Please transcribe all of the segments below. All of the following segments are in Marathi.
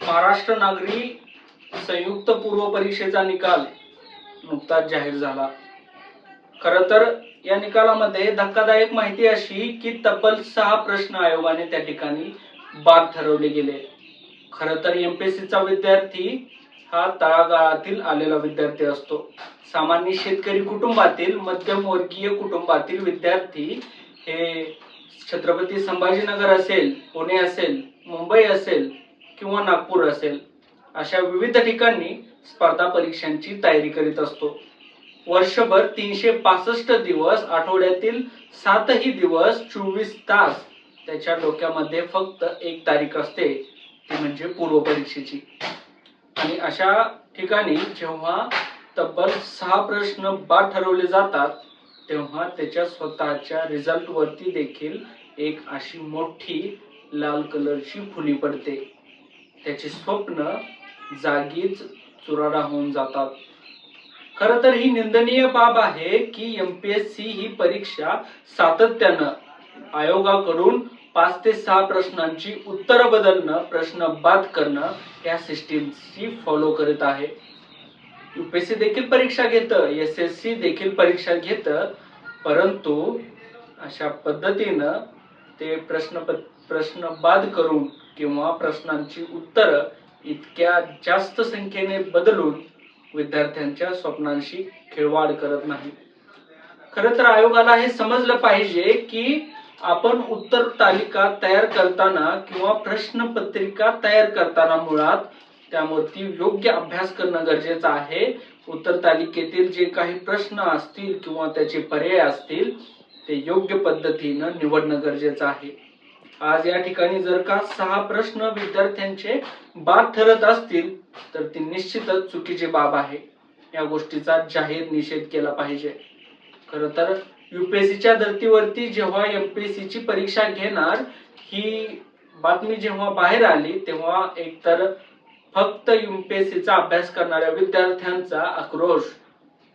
महाराष्ट्र नागरी संयुक्त पूर्व परीक्षेचा निकाल नुकताच जाहीर झाला। खरं तर या निकालामध्ये धक्कादायक माहिती अशी की तब्बल 6 प्रश्न आयोगाने त्या ठिकाणी बाद ठरवले गेले। खरं तर एमपीएससीचा विद्यार्थी हा तळागाळातील आलेला विद्यार्थी असतो। सामान्य शेतकरी कुटुंबातील, मध्यमवर्गीय कुटुंबातील विद्यार्थी हे छत्रपती संभाजीनगर असेल, पुणे असेल, मुंबई असेल किंवा नागपूर असेल अशा विविध ठिकाणी स्पर्धा परीक्षांची तयारी करीत असतो। वर्षभर 365 दिवस, आठवड्यातील 7ही दिवस, 24 तास त्याच्या डोक्यामध्ये फक्त एक तारीख असते, ती म्हणजे पूर्व परीक्षेची। आणि अशा ठिकाणी जेव्हा तब्बल 6 प्रश्न बाद ठरवले जातात तेव्हा त्याच्या स्वतःच्या रिझल्ट वरती देखील एक अशी मोठी लाल कलरची फुली पडते। त्याचे स्वप्न जागीच चुराडा होऊन जातात। खरं तर ही निंदनीय बाब आहे की एमपीएससी ही परीक्षा सातत्यानं आयोगाकडून 5 ते 6 प्रश्नांची उत्तर बदलणं, प्रश्न बाद करणं या सिस्टीमची फॉलो करत आहे। यूपीएससी देखील परीक्षा घेतं, एसएससी देखील परीक्षा घेतं, परंतु अशा पद्धतीनं ते प्रश्न बाद करून किंवा प्रश्नांची उत्तर इतक्या जास्त संख्येने बदलून विद्यार्थ्यांच्या स्वप्नांशी खिळवाड करत नाही। खरं तर आयोगाला हे समजलं पाहिजे की आपण उत्तर तालिका तयार करताना किंवा प्रश्नपत्रिका तयार करताना मुळात त्यावरती योग्य अभ्यास करणं गरजेचं आहे। उत्तर तालिकेतील जे काही प्रश्न असतील किंवा त्याचे पर्याय असतील ते योग्य पद्धतीनं निवडणं गरजेचं आहे। आज या ठिकाणी जर का 6 प्रश्न विद्यार्थ्यांचे बाद ठरत असतील तर ती निश्चितच चुकीची बाब आहे। या गोष्टीचा जाहीर निषेध केला पाहिजे। खरं तर यूपीएससीच्या धर्तीवरती जेव्हा एमपीएससीची परीक्षा घेणार ही बातमी जेव्हा बाहेर आली तेव्हा एकतर फक्त यूपीएससीचा अभ्यास करणाऱ्या विद्यार्थ्यांचा आक्रोश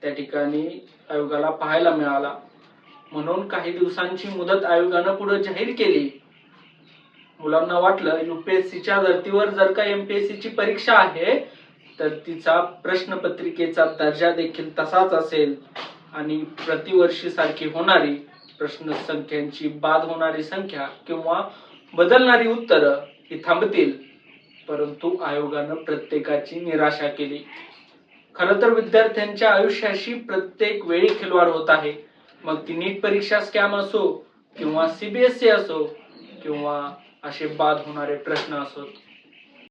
त्या ठिकाणी आयोगाला पाहायला मिळाला। म्हणून काही दिवसांची मुदत आयोगानं पुढे जाहीर केली। मुलांना वाटलं यूपीएससीच्या धर्तीवर जर का एमपीएससीची परीक्षा आहे तर तिचा प्रश्नपत्रिकेचा दर्जा देखील तसाच असेल आणि प्रतिवर्षी सारखी होणारी प्रश्न संख्यांची बाद होणारी संख्या किंवा बदलणारी उत्तरं ही थांबतील, परंतु आयोगानं प्रत्येकाची निराशा केली। खरं तर विद्यार्थ्यांच्या आयुष्याशी प्रत्येक वेळी खिलवाड होत आहे। मग ती नीट परीक्षा स्कॅम असो किंवा सीबीएसई असो किंवा असे बाद होणारे प्रश्न असोत।